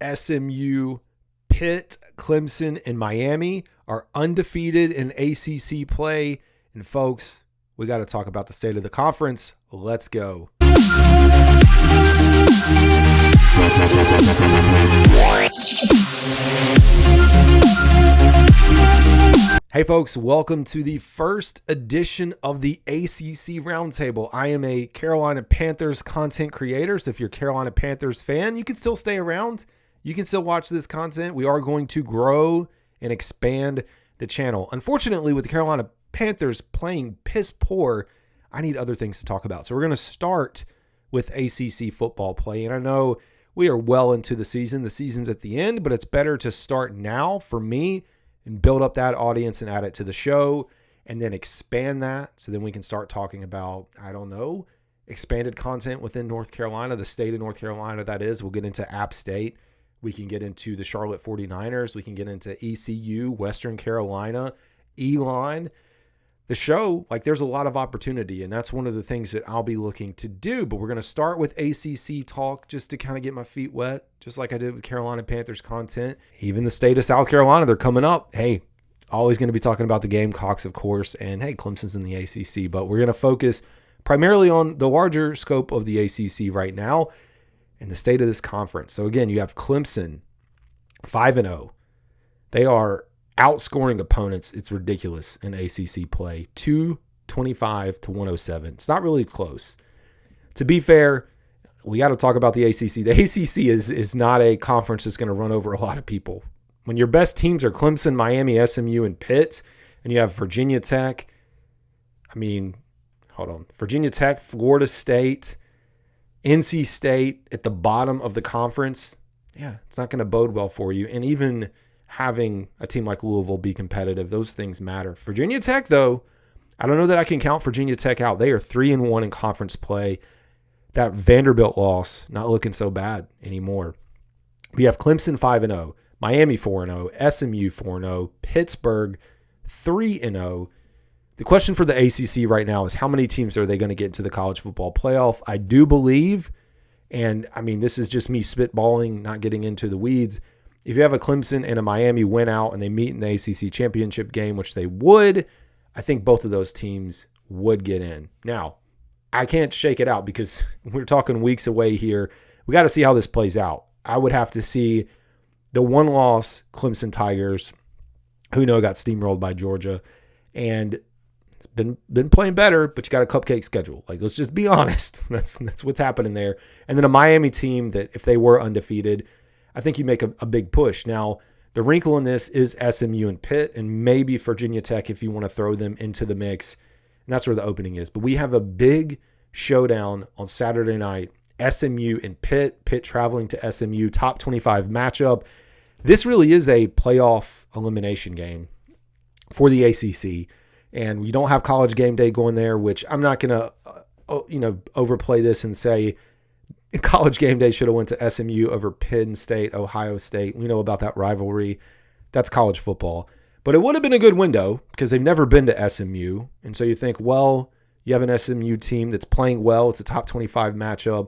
SMU, Pitt, Clemson, and Miami are undefeated in ACC play. And folks, we got to talk about the state of the conference. Let's go. Hey folks, welcome to the first edition of the ACC Roundtable. I am a Carolina Panthers content creator, so if you're a Carolina Panthers fan, you can still stay around. You can still watch this content. We are going to grow and expand the channel. Unfortunately, with the Carolina Panthers playing piss poor, I need other things to talk about. So we're going to start with ACC football play, and I know we are well into the season. The season's at the end, but it's better to start now for me and build up that audience and add it to the show and then expand that so then we can start talking about, expanded content within North Carolina, the state of North Carolina, that is. We'll get into App State. We can get into the Charlotte 49ers. We can get into ECU, Western Carolina, Elon. The show, there's a lot of opportunity, and that's one of the things that I'll be looking to do. But we're going to start with ACC talk just to kind of get my feet wet, just like I did with Carolina Panthers content. Even the state of South Carolina, they're coming up. Hey, always going to be talking about the Gamecocks, of course, and hey, Clemson's in the ACC. But we're going to focus primarily on the larger scope of the ACC right now and the state of this conference. So again, you have Clemson, 5-0. They are outscoring opponents. It's ridiculous in ACC play, 225 to 107. It's not really close. To be fair, we got to talk about the ACC. The ACC is not a conference that's going to run over a lot of people. When your best teams are Clemson, Miami, SMU, and Pitt, and you have Virginia Tech, Virginia Tech, Florida State, NC State at the bottom of the conference, it's not going to bode well for you. And even having a team like Louisville be competitive, those things matter. Virginia Tech, though, I don't know that I can count Virginia Tech out. They are 3-1 in conference play. That Vanderbilt loss, not looking so bad anymore. We have Clemson 5-0, Miami 4-0, SMU 4-0, Pittsburgh 3-0. The question for the ACC right now is how many teams are they going to get into the college football playoff? I do believe, and this is just me spitballing, not getting into the weeds. If you have a Clemson and a Miami win out and they meet in the ACC championship game, which they would, I think both of those teams would get in. Now, I can't shake it out because we're talking weeks away here. We got to see how this plays out. I would have to see the one-loss Clemson Tigers, who got steamrolled by Georgia, and it's been playing better, but you got a cupcake schedule. Let's just be honest. That's what's happening there. And then a Miami team that if they were undefeated, I think you make a big push. Now, the wrinkle in this is SMU and Pitt, and maybe Virginia Tech if you want to throw them into the mix. And that's where the opening is. But we have a big showdown on Saturday night. SMU and Pitt. Pitt traveling to SMU. Top 25 matchup. This really is a playoff elimination game for the ACC. And we don't have College Game Day going there, which I'm not going to overplay this and say College Game Day should have went to SMU over Penn State, Ohio State. We know about that rivalry. That's college football. But it would have been a good window because they've never been to SMU. And so you think, well, you have an SMU team that's playing well. It's a top 25 matchup.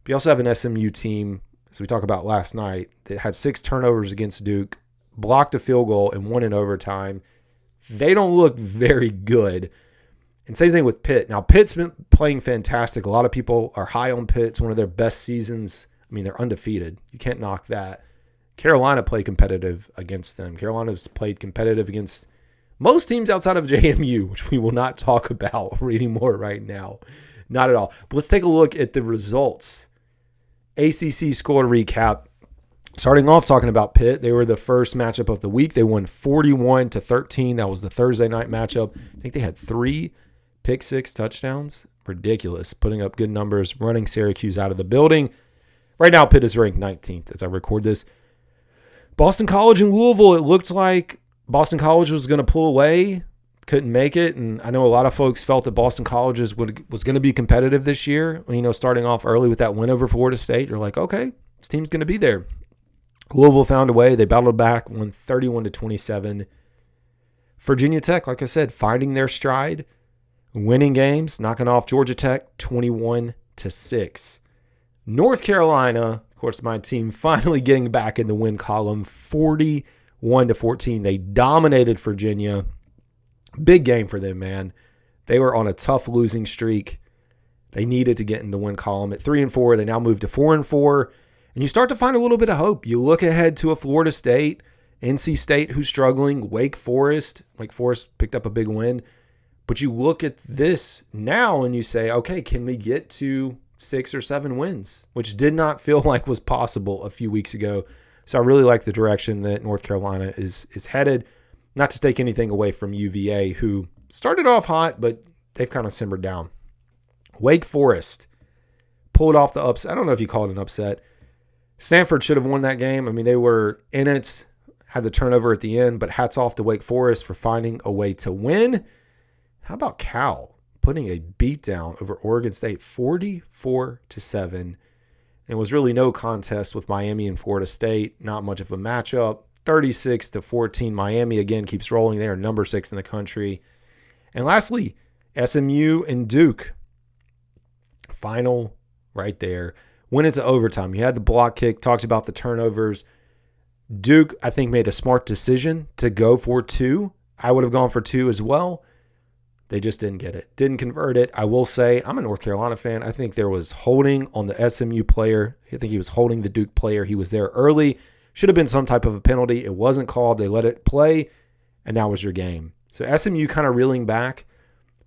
But you also have an SMU team, as we talked about last night, that had 6 turnovers against Duke, blocked a field goal, and won in overtime. They don't look very good. And same thing with Pitt. Now, Pitt's been playing fantastic. A lot of people are high on Pitt. It's one of their best seasons. They're undefeated. You can't knock that. Carolina played competitive against them. Carolina's played competitive against most teams outside of JMU, which we will not talk about anymore right now. Not at all. But let's take a look at the results. ACC score recap. Starting off talking about Pitt, they were the first matchup of the week. They won 41-13. That was the Thursday night matchup. I think they had 3 pick 6 touchdowns. Ridiculous. Putting up good numbers, running Syracuse out of the building. Right now, Pitt is ranked 19th as I record this. Boston College and Louisville, it looked like Boston College was going to pull away. Couldn't make it. And I know a lot of folks felt that Boston College was going to be competitive this year. Starting off early with that win over Florida State, you're like, okay, this team's going to be there. Louisville found a way. They battled back, won 31-27. Virginia Tech, like I said, finding their stride, winning games, knocking off Georgia Tech 21-6. North Carolina, of course, my team finally getting back in the win column, 41-14. They dominated Virginia. Big game for them, man. They were on a tough losing streak. They needed to get in the win column. At 3-4, they now move to 4-4. And you start to find a little bit of hope. You look ahead to a Florida State, NC State who's struggling, Wake Forest. Wake Forest picked up a big win. But you look at this now and you say, okay, can we get to 6 or 7 wins? Which did not feel like was possible a few weeks ago. So I really like the direction that North Carolina is headed. Not to take anything away from UVA, who started off hot, but they've kind of simmered down. Wake Forest pulled off the upset. I don't know if you call it an upset. Stanford should have won that game. I mean, they were in it, had the turnover at the end, but hats off to Wake Forest for finding a way to win. How about Cal putting a beatdown over Oregon State, 44-7? And it was really no contest with Miami and Florida State. Not much of a matchup. 36-14. Miami again keeps rolling. They are number 6 in the country. And lastly, SMU and Duke. Final right there. Went into overtime. You had the block kick. Talked about the turnovers. Duke, I think, made a smart decision to go for 2. I would have gone for 2 as well. They just didn't get it. Didn't convert it. I will say, I'm a North Carolina fan. I think there was holding on the SMU player. I think he was holding the Duke player. He was there early. Should have been some type of a penalty. It wasn't called. They let it play, and that was your game. So SMU kind of reeling back,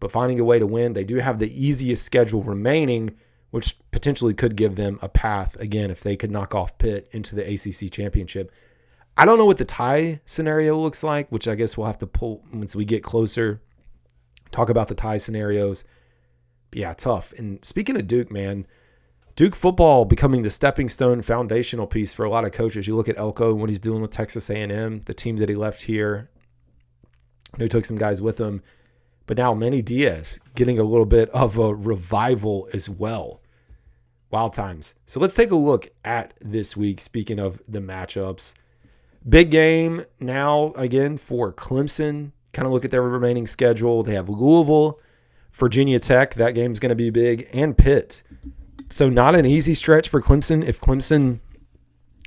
but finding a way to win. They do have the easiest schedule remaining, which potentially could give them a path, again, if they could knock off Pitt into the ACC championship. I don't know what the tie scenario looks like, which I guess we'll have to pull once we get closer. Talk about the tie scenarios. But yeah, tough. And speaking of Duke, man, Duke football becoming the stepping stone foundational piece for a lot of coaches. You look at Elko and what he's doing with Texas A&M, the team that he left here. I know he took some guys with him. But now Manny Diaz getting a little bit of a revival as well. Wild times. So let's take a look at this week, speaking of the matchups. Big game now, again, for Clemson. Kind of look at their remaining schedule. They have Louisville, Virginia Tech. That game's going to be big. And Pitt. So not an easy stretch for Clemson. If Clemson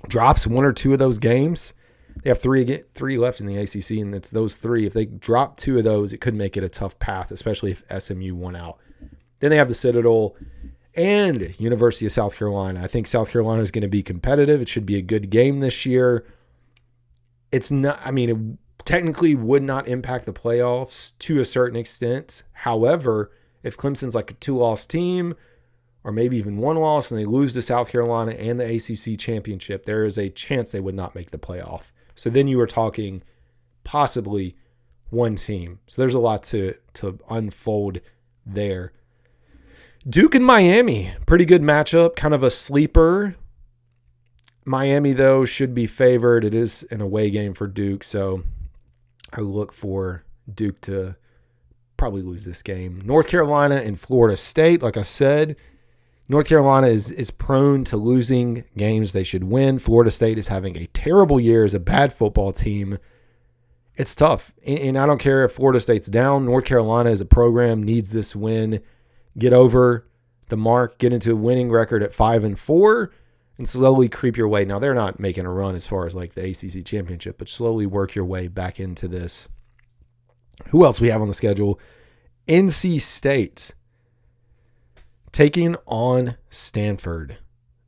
drops 1 or 2 of those games, they have 3 left in the ACC, and it's those 3. If they drop 2 of those, it could make it a tough path, especially if SMU won out. Then they have the Citadel and University of South Carolina. I think South Carolina is going to be competitive. It should be a good game this year. It's not, I mean, it technically would not impact the playoffs to a certain extent. However, if Clemson's like a 2-loss team, or maybe even 1 loss, and they lose to South Carolina and the ACC championship, there is a chance they would not make the playoff. So then you were talking possibly 1 team. So there's a lot to unfold there. Duke and Miami, pretty good matchup, kind of a sleeper. Miami, though, should be favored. It is an away game for Duke, so I look for Duke to probably lose this game. North Carolina and Florida State, like I said, North Carolina is prone to losing games they should win. Florida State is having a terrible year as a bad football team. It's tough, and I don't care if Florida State's down. North Carolina as a program needs this win. Get over the mark, get into a winning record at 5-4, and slowly creep your way. Now, they're not making a run as far as like the ACC championship, but slowly work your way back into this. Who else we have on the schedule? NC State taking on Stanford.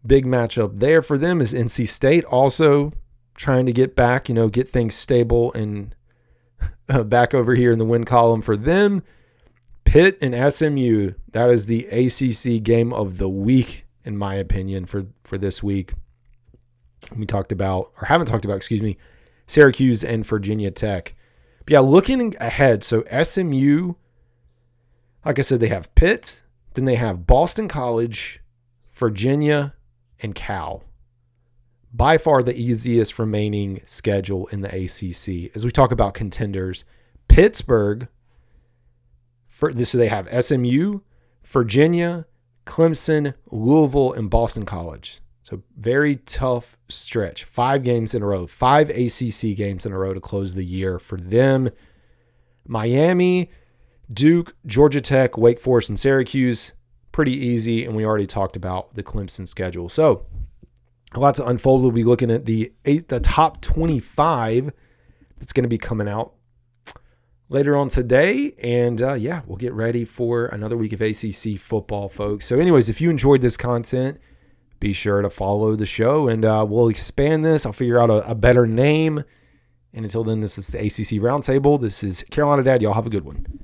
Big matchup there for them is NC State also trying to get back, get things stable and back over here in the win column for them. Pitt and SMU, that is the ACC game of the week, in my opinion, for this week. We haven't talked about, Syracuse and Virginia Tech. But yeah, looking ahead, so SMU, like I said, they have Pitt, then they have Boston College, Virginia, and Cal. By far the easiest remaining schedule in the ACC. As we talk about contenders, Pittsburgh, so they have SMU, Virginia, Clemson, Louisville, and Boston College. So very tough stretch. 5 games in a row. 5 ACC games in a row to close the year for them. Miami, Duke, Georgia Tech, Wake Forest, and Syracuse. pretty easy, and we already talked about the Clemson schedule. So lots to unfold. We'll be looking at the top 25 that's going to be coming out later on today. And we'll get ready for another week of ACC football, folks. So anyways, if you enjoyed this content, be sure to follow the show, and we'll expand this. I'll figure out a better name. And until then, this is the ACC Roundtable. This is Carolina Dad. Y'all have a good one.